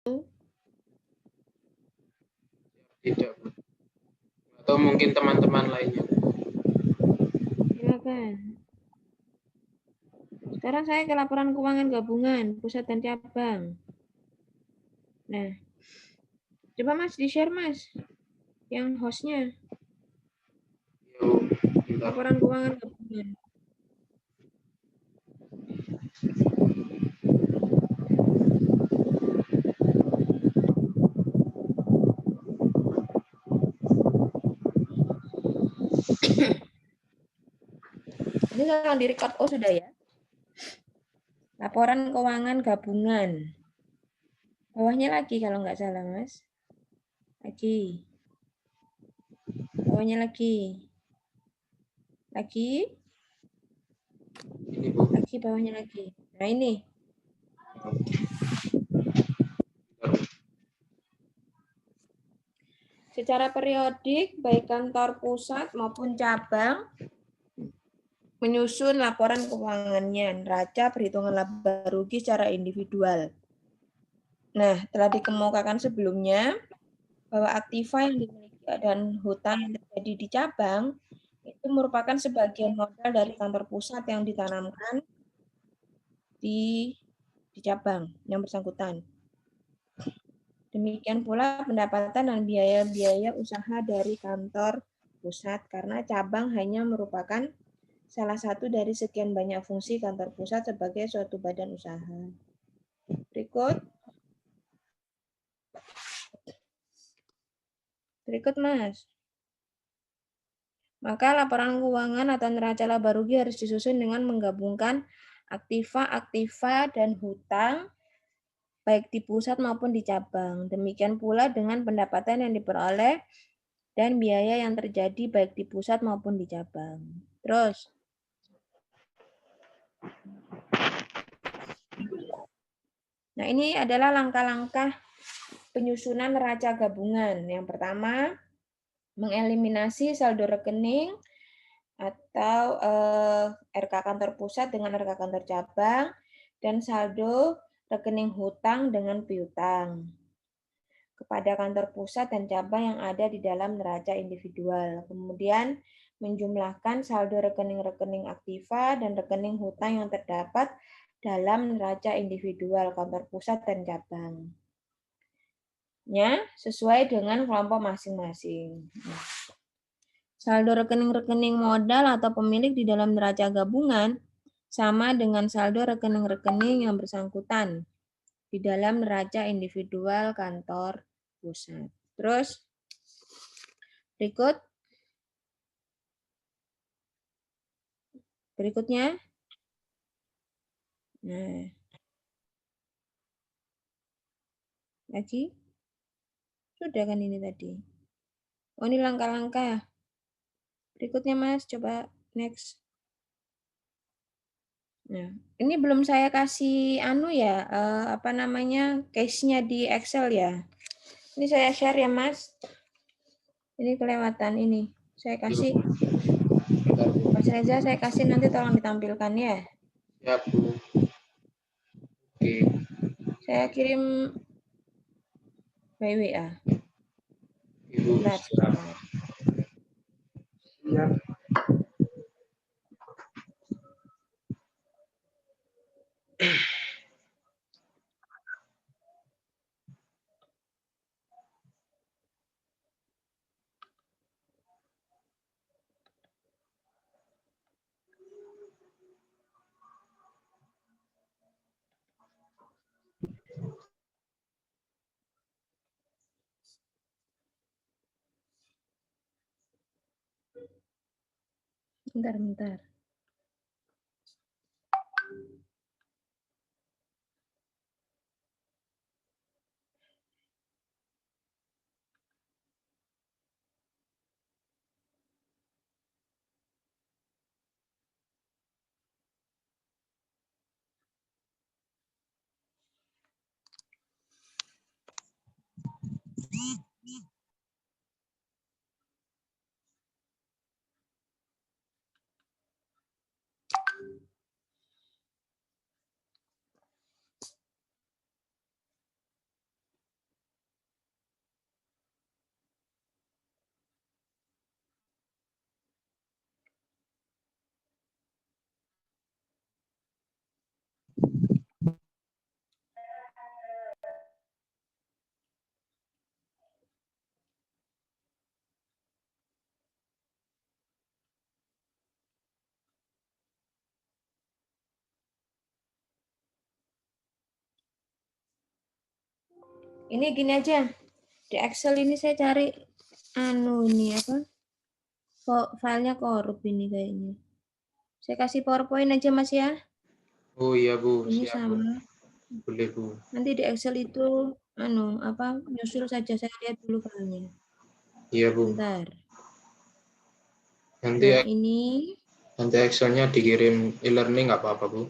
Tidak, Bu. Atau mungkin teman-teman lainnya. Silakan. Sekarang saya ke laporan keuangan gabungan, pusat dan cabang. Nah, coba Mas di-share Mas, yang hostnya. Yuk, bentar. Laporan keuangan gabungan. Ini sedang di-record. Oh, sudah ya. Laporan keuangan gabungan. Bawahnya lagi kalau nggak salah, Mas. Lagi. Bawahnya lagi. Lagi. Ini, Bu. Lagi, bawahnya lagi. Nah, ini. Bentar. Secara periodik, baik kantor pusat maupun cabang menyusun laporan keuangannya, neraca perhitungan laba rugi secara individual. Nah, telah dikemukakan sebelumnya bahwa aktiva yang dimiliki dan hutang yang terjadi di cabang itu merupakan sebagian modal dari kantor pusat yang ditanamkan di cabang yang bersangkutan. Demikian pula pendapatan dan biaya-biaya usaha dari kantor pusat karena cabang hanya merupakan salah satu dari sekian banyak fungsi kantor pusat sebagai suatu badan usaha. Berikut Mas. Maka laporan keuangan atau neraca laba rugi harus disusun dengan menggabungkan aktiva, dan hutang baik di pusat maupun di cabang. Demikian pula dengan pendapatan yang diperoleh dan biaya yang terjadi baik di pusat maupun di cabang. Terus, nah ini adalah langkah-langkah penyusunan neraca gabungan. Yang pertama, mengeliminasi saldo rekening atau RK kantor pusat dengan RK kantor cabang dan saldo rekening hutang dengan piutang kepada kantor pusat dan cabang yang ada di dalam neraca individual. Kemudian menjumlahkan saldo rekening-rekening aktiva dan rekening hutang yang terdapat dalam neraca individual kantor pusat dan cabang. Sesuai dengan kelompok masing-masing. Saldo rekening-rekening modal atau pemilik di dalam neraca gabungan sama dengan saldo rekening-rekening yang bersangkutan di dalam neraca individual kantor pusat. Terus, berikutnya. Nah, lagi. Sudah kan ini tadi. Oh, ini langkah-langkah. Berikutnya, Mas. Coba next. Nah, ini belum saya kasih ya, case-nya di Excel ya. Ini saya share ya, Mas. Ini kelewatan ini. Saya kasih. Mas Reza, saya kasih nanti tolong ditampilkan ya. Siap, Bu. Oke. Saya kirim by WA. Ibu. Sebentar. Siap. Bentar. Ini gini aja. Di Excel ini saya cari ini apa? Filenya korup ini kayaknya. Saya kasih PowerPoint aja Mas ya. Oh iya Bu, Ini siap Bu. sama. Boleh Bu. Nanti di Excel itu nyusul saja, saya lihat dulu filenya. Iya Bu. Bentar. Nanti Nah, ini Excel-nya dikirim e-learning nggak apa-apa Bu?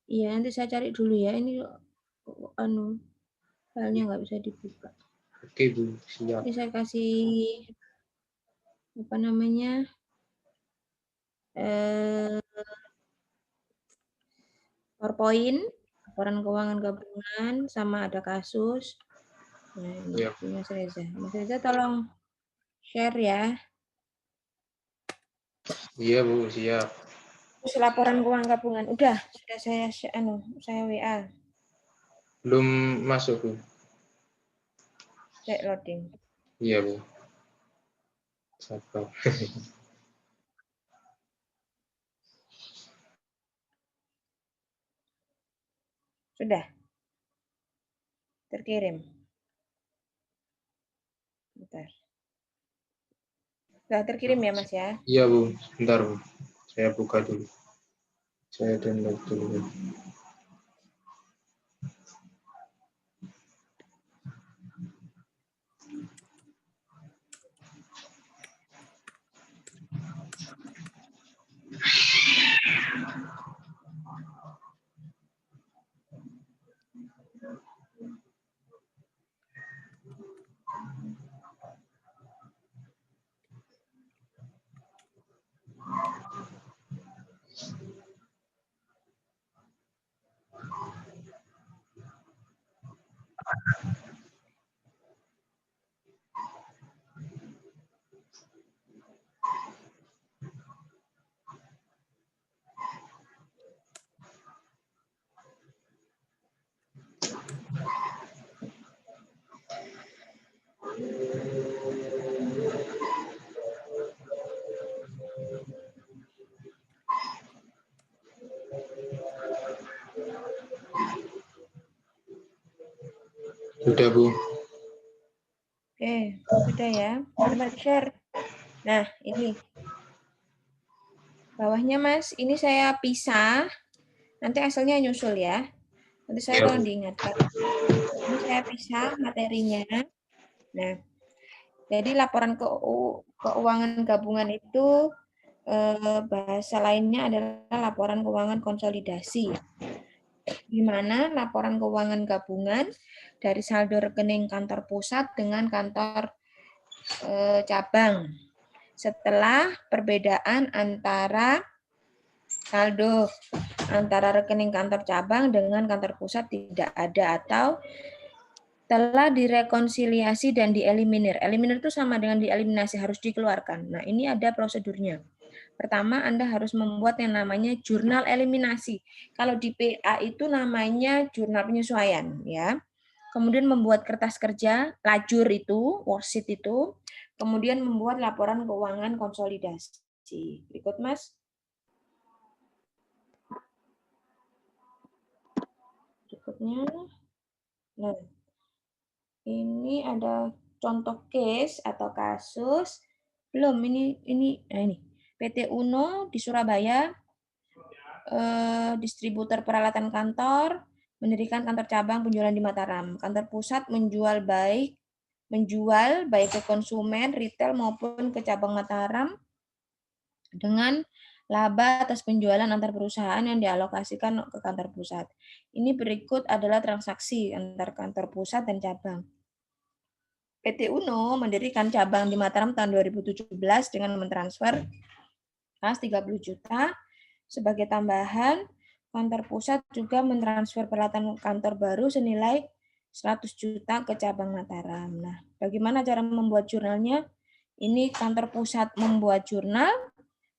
iya nanti saya cari dulu ya. Ini filenya nggak bisa dibuka. Oke Bu, siap. Ini saya kasih apa namanya? PowerPoint, laporan keuangan gabungan, sama ada kasus. Nah, ini Iya. di Mas Reza. Mas Reza tolong share ya. Iya Bu, siap. Terus laporan keuangan gabungan. Udah, sudah saya WA. Belum masuk Bu. Cek loading. Iya Bu. Sabar. Sudah. Terkirim. Bentar. Sudah terkirim ya, Mas ya? Iya Bu, bentar Bu. Saya buka dulu. Saya download dulu. Sudah Bu. Oke, sudah ya. Coba share. Nah, ini. Bawahnya, Mas. Ini saya pisah. Nanti Excelnya nyusul ya. Nanti saya Iya Bu. tolong diingatkan. Ini saya pisah materinya. Nah, jadi laporan keuangan gabungan itu bahasa lainnya adalah laporan keuangan konsolidasi, di mana laporan keuangan gabungan dari saldo rekening kantor pusat dengan kantor cabang. Setelah perbedaan antara saldo antara rekening kantor cabang dengan kantor pusat tidak ada atau telah direkonsiliasi dan dieliminir. Eliminir itu sama dengan dieliminasi, harus dikeluarkan. Nah, ini ada prosedurnya. Pertama, Anda harus membuat yang namanya jurnal eliminasi. Kalau di PA itu namanya jurnal penyesuaian, ya. Kemudian membuat kertas kerja, lajur itu, worksheet itu, kemudian membuat laporan keuangan konsolidasi. Berikut, Mas. Berikutnya. Nah, ini ada contoh case atau kasus. Belum, ini PT Uno di Surabaya, distributor peralatan kantor, mendirikan kantor cabang penjualan di Mataram. Kantor pusat menjual baik ke konsumen, retail maupun ke cabang Mataram dengan laba atas penjualan antar perusahaan yang dialokasikan ke kantor pusat. Ini berikut adalah transaksi antar kantor pusat dan cabang. PT Uno mendirikan cabang di Mataram tahun 2017 dengan mentransfer kas 30 juta. Sebagai tambahan, kantor pusat juga mentransfer peralatan kantor baru senilai 100 juta ke cabang Mataram. Nah, bagaimana cara membuat jurnalnya? Ini kantor pusat membuat jurnal,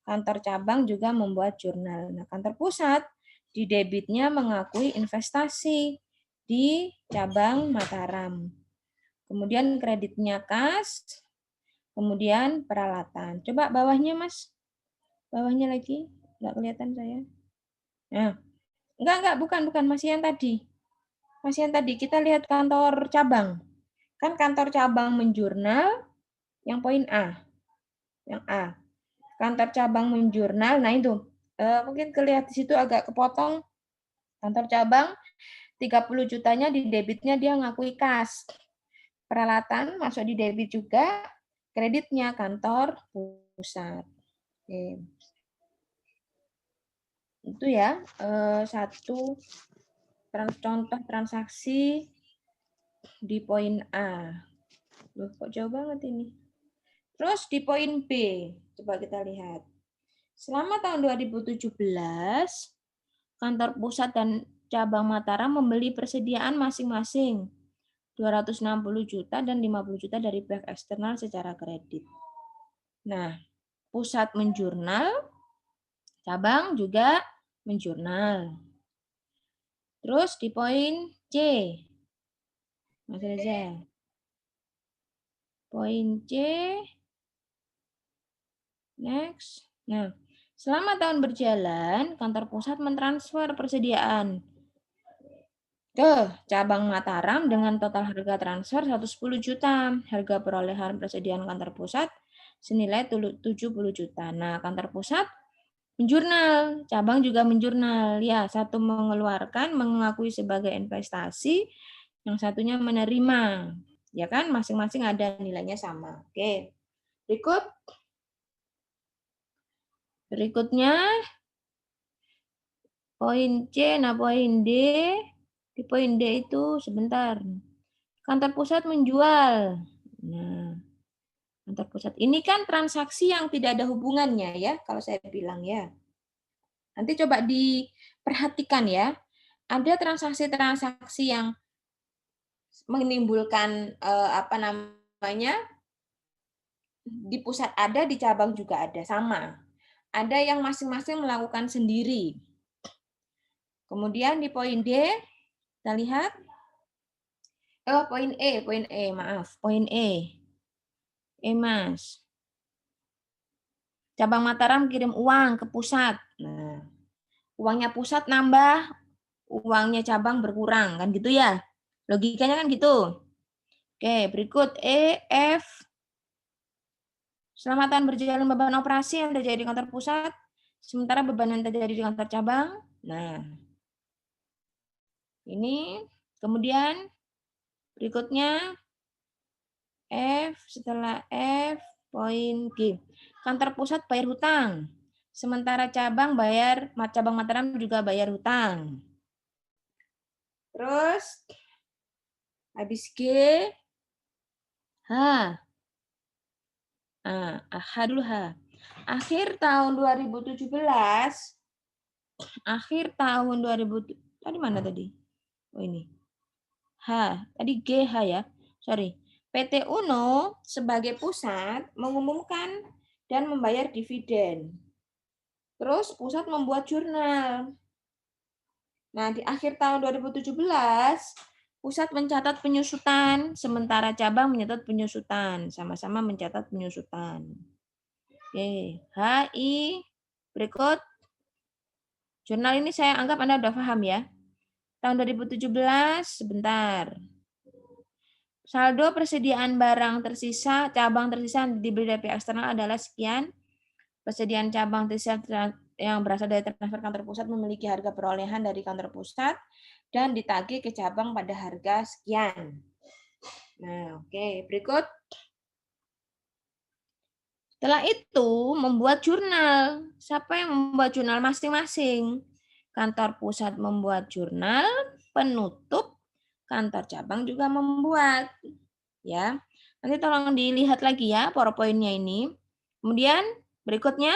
kantor cabang juga membuat jurnal. Nah, kantor pusat di debitnya mengakui investasi di cabang Mataram. Kemudian kreditnya kas, kemudian peralatan. Coba bawahnya, Mas. Bawahnya lagi, nggak kelihatan saya. Nah, bukan, masih yang tadi. Pasien tadi kita lihat kantor cabang. Kan kantor cabang menjurnal yang poin A. Yang A. Kantor cabang menjurnal, nah itu. Mungkin kelihatan di situ agak kepotong. Kantor cabang 30 jutanya di debitnya dia ngakui kas. Peralatan masuk di debit juga, kreditnya kantor pusat. Oke. Itu ya, satu contoh transaksi di poin A. Loh, kok jauh banget ini. Terus di poin B, coba kita lihat. Selama tahun 2017, kantor pusat dan cabang Mataram membeli persediaan masing-masing 260 juta dan 50 juta dari pihak eksternal secara kredit. Nah, pusat menjurnal, cabang juga menjurnal. Terus di poin C, Mas Reza. Poin C, next. Nah, selama tahun berjalan, kantor pusat mentransfer persediaan ke cabang Mataram dengan total harga transfer 110 juta. Harga perolehan persediaan kantor pusat senilai 70 juta. Nah, kantor pusat menjurnal, cabang juga menjurnal. Ya, satu mengeluarkan, mengakui sebagai investasi, yang satunya menerima. Ya kan, masing-masing ada nilainya sama. Oke. Berikutnya poin C, nah poin D. Di poin D itu sebentar. Kantor pusat menjual. Nah, kantor pusat ini kan transaksi yang tidak ada hubungannya ya, kalau saya bilang ya. Nanti coba diperhatikan ya. Ada transaksi-transaksi yang menimbulkan apa namanya? Di pusat ada, di cabang juga ada, sama. Ada yang masing-masing melakukan sendiri. Kemudian di poin D, kita lihat. Poin E, maaf. Poin E. Mas. Cabang Mataram kirim uang ke pusat. Nah, uangnya pusat nambah, uangnya cabang berkurang, kan gitu ya? Logikanya kan gitu. Oke, berikut E, F. Selama tahun berjalan beban operasi yang terjadi di kantor pusat, sementara beban yang terjadi di kantor cabang. Nah, ini kemudian berikutnya F, setelah F, poin G. Kantor pusat bayar hutang. Sementara cabang Mataram juga bayar hutang. Terus habis G, H. H dulu H. Akhir tahun 2017, tadi mana tadi? Oh ini. H, tadi GH ya. Sorry. PT UNO sebagai pusat mengumumkan dan membayar dividen. Terus pusat membuat jurnal. Nah, di akhir tahun 2017, pusat mencatat penyusutan, sementara cabang mencatat penyusutan. Sama-sama mencatat penyusutan. Oke, HI. Berikut. Jurnal ini saya anggap Anda sudah paham ya. Tahun 2017, sebentar. Saldo persediaan barang tersisa, cabang tersisa yang dibeli dari pihak eksternal adalah sekian. Persediaan cabang tersisa yang berasal dari transfer kantor pusat memiliki harga perolehan dari kantor pusat dan ditagih ke cabang pada harga sekian. Nah, oke. Berikut. Setelah itu, membuat jurnal. Siapa yang membuat jurnal? Masing-masing. Kantor pusat membuat jurnal, penutup, kantor cabang juga membuat. Ya, nanti tolong dilihat lagi ya PowerPoint-nya ini. Kemudian berikutnya,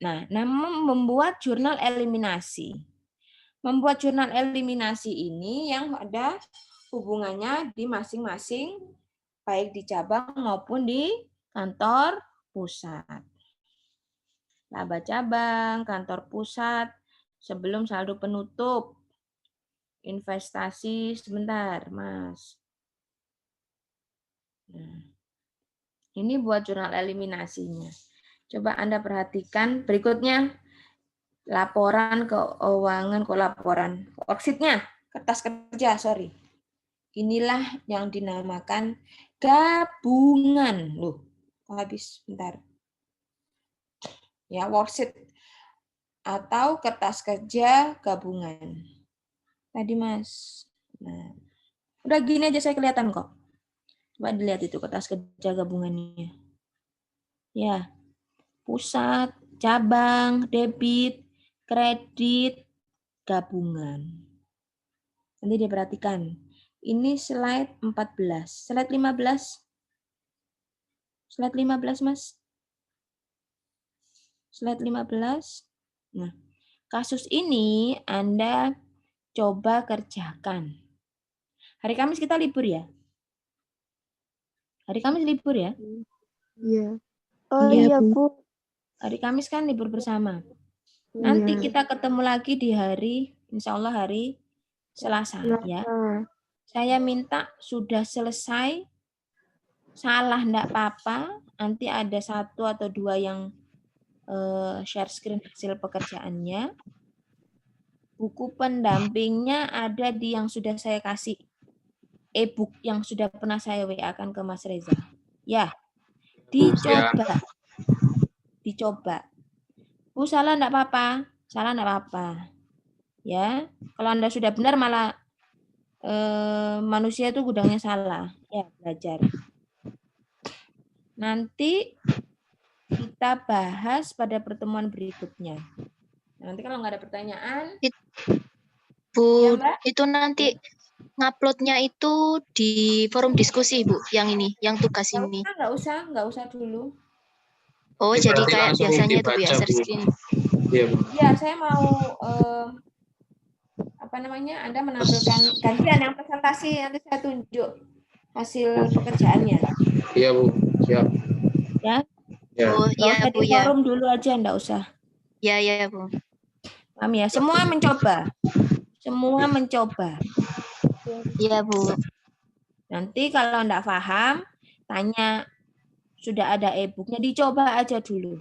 nah, membuat jurnal eliminasi. Membuat jurnal eliminasi ini yang ada hubungannya di masing-masing, baik di cabang maupun di kantor pusat. Laba cabang, kantor pusat, sebelum saldo penutup, investasi, sebentar, Mas. Nah, ini buat jurnal eliminasinya. Coba Anda perhatikan berikutnya. Laporan keuangan, laporan worksheet-nya. kertas kerja, sorry. Inilah yang dinamakan gabungan. Loh, habis bentar. Ya, worksheet atau kertas kerja gabungan. Tadi Mas. Nah, udah gini aja saya kelihatan kok. Coba dilihat itu kertas kerja gabungannya. Ya, pusat, cabang, debit, kredit, gabungan. Nanti diperhatikan. Ini slide 14. Slide 15. Slide 15, Mas. Slide 15. Nah, kasus ini Anda coba kerjakan. Hari Kamis kita libur ya? Hari Kamis libur ya? Iya. Oh iya, Bu. Hari Kamis kan libur bersama. Nanti kita ketemu lagi di hari, insya Allah hari Selasa. Ya. Saya minta sudah selesai, salah enggak apa-apa, nanti ada 1 atau 2 yang share screen hasil pekerjaannya. Buku pendampingnya ada di yang sudah saya kasih, e-book yang sudah pernah saya WA-kan ke Mas Reza. Ya, dicoba. Dicoba. Bu, salah enggak apa-apa? Salah enggak apa-apa. Ya, kalau Anda sudah benar malah manusia itu gudangnya salah. Ya, belajar. Nanti kita bahas pada pertemuan berikutnya. Nanti kalau nggak ada pertanyaan, Bu, ya Mbak? itu nanti nguploadnya itu di forum diskusi, Bu, yang ini, yang tugas ini. Nggak usah dulu. Oh, Ini jadi berarti kayak langsung biasanya itu Bu ya, dibaca, share Bu. screen. Iya, Bu. Ya, saya mau apa namanya? Anda menampilkan gantian yang presentasi, nanti saya tunjuk hasil pekerjaannya. Iya, Bu. Siap. Ya, Ya. Oh, nggak iya usah Bu di ya. forum dulu aja, nggak usah. Ya, ya Bu. Paham ya? Semua mencoba. Semua mencoba. Iya Bu. Nanti kalau nggak paham, tanya. Sudah ada e-booknya, dicoba aja dulu.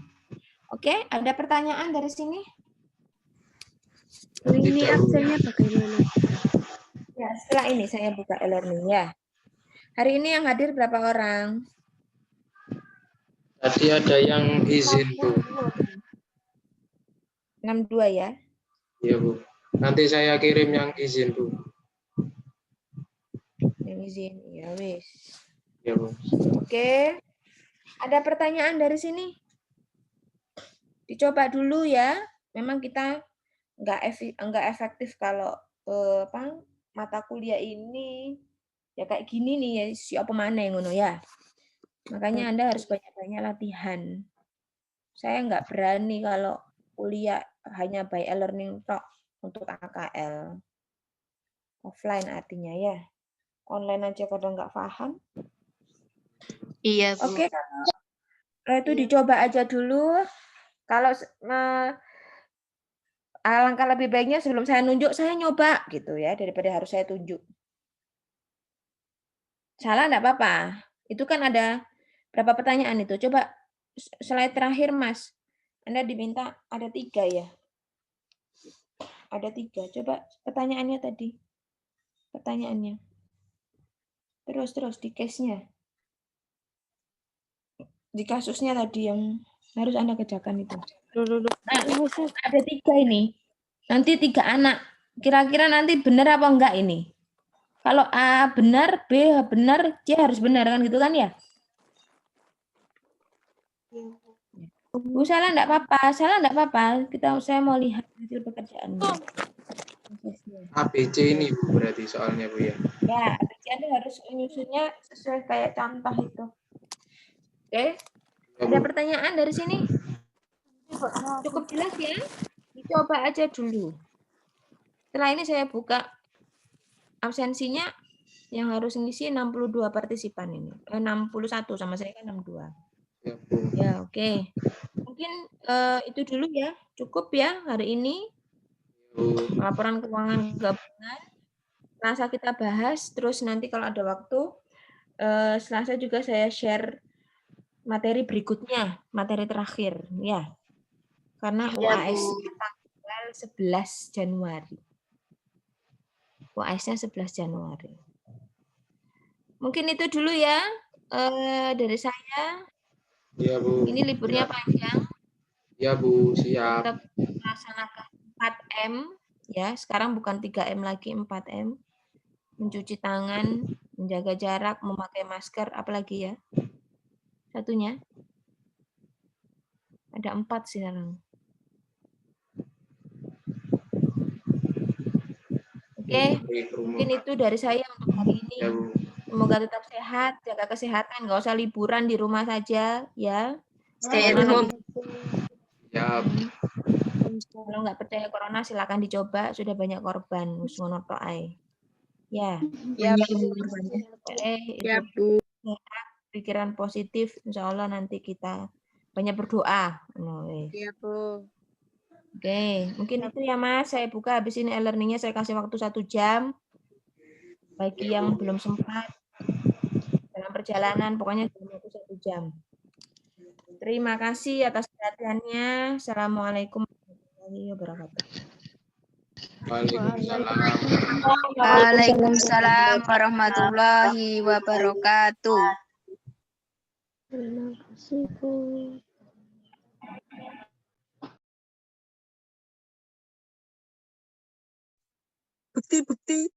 Oke, ada pertanyaan dari sini? Ini absennya bagaimana? Ya, setelah ini saya buka e-learning ya. Hari ini yang hadir berapa orang? Tadi ada yang izin, Bu. 62 ya. Iya, Bu. Nanti saya kirim yang izin, Bu. Yang izin, ya wis. Iya, Bu. Oke. Ada pertanyaan dari sini? Dicoba dulu ya. Memang kita nggak efektif kalau mata kuliah ini ya kayak gini nih ya, siapa mana yang ngono ya. Makanya Anda harus banyak-banyak latihan. Saya nggak berani kalau kuliah hanya by e-learning tok untuk AKL. Offline artinya ya. Online aja kadang nggak paham. Iya Bu. Oke, itu dicoba aja dulu. Kalau alangkah lebih baiknya sebelum saya nunjuk, saya nyoba gitu ya, daripada harus saya tunjuk. Salah enggak apa-apa. Itu kan ada berapa pertanyaan itu. Coba slide terakhir, Mas. Anda diminta ada 3 ya. Ada 3. Coba pertanyaannya tadi. Pertanyaannya. Terus di case-nya. Di kasusnya tadi yang harus Anda kerjakan itu. Nah, ada 3 ini. Nanti 3 anak. Kira-kira nanti benar apa enggak ini? Kalau A benar, B benar, C harus benar kan gitu kan ya? Salah enggak apa-apa, salah enggak apa-apa. Saya mau lihat hasil pekerjaannya. ABC ini, Bu, berarti soalnya, Bu, ya. Ya, ABC Anda harus menyusunnya sesuai kayak contoh itu. Oke. Ada pertanyaan dari sini? Cukup jelas ya? Dicoba aja dulu. Setelah ini saya buka absensinya yang harus ngisi 62 partisipan ini. 61 sama saya kan 62. Ya, Bu. Ya, oke. Mungkin itu dulu ya. Cukup ya hari ini. Laporan keuangan gabungan. Selasa kita bahas, terus nanti kalau ada waktu, Selasa juga saya share materi berikutnya, materi terakhir ya. Karena UAS tanggal 11 Januari. UAS-nya 11 Januari. Mungkin itu dulu ya dari saya. Iya, Bu. Ini liburnya panjang. Iya, Bu. Siap. Tetap melaksanakan 4M ya. Sekarang bukan 3M lagi, 4M. Mencuci tangan, menjaga jarak, memakai masker, apalagi ya? Satunya. Ada 4 sekarang. Oke, mungkin itu dari saya untuk hari ini. Ya, Bu. Semoga tetap sehat, jaga kesehatan, nggak usah liburan di rumah saja, ya. Stay at Corona home. Siap. Kalau nggak percaya corona, silakan dicoba. Sudah banyak korban. Ngono tok ae. Ya. Ya, Itu sehat, pikiran positif, insya Allah nanti kita banyak berdoa. Iya, Bu. Oke, mungkin itu ya Mas. Saya buka habis ini e-learningnya saya kasih waktu 1 jam. Bagi yang belum sempat dalam perjalanan, pokoknya dalam waktu 1 jam. Terima kasih atas perhatiannya. Assalamualaikum warahmatullahi wabarakatuh. Waalaikumsalam. Waalaikumsalam warahmatullahi wabarakatuh. Terima kasih, Bu. Bukti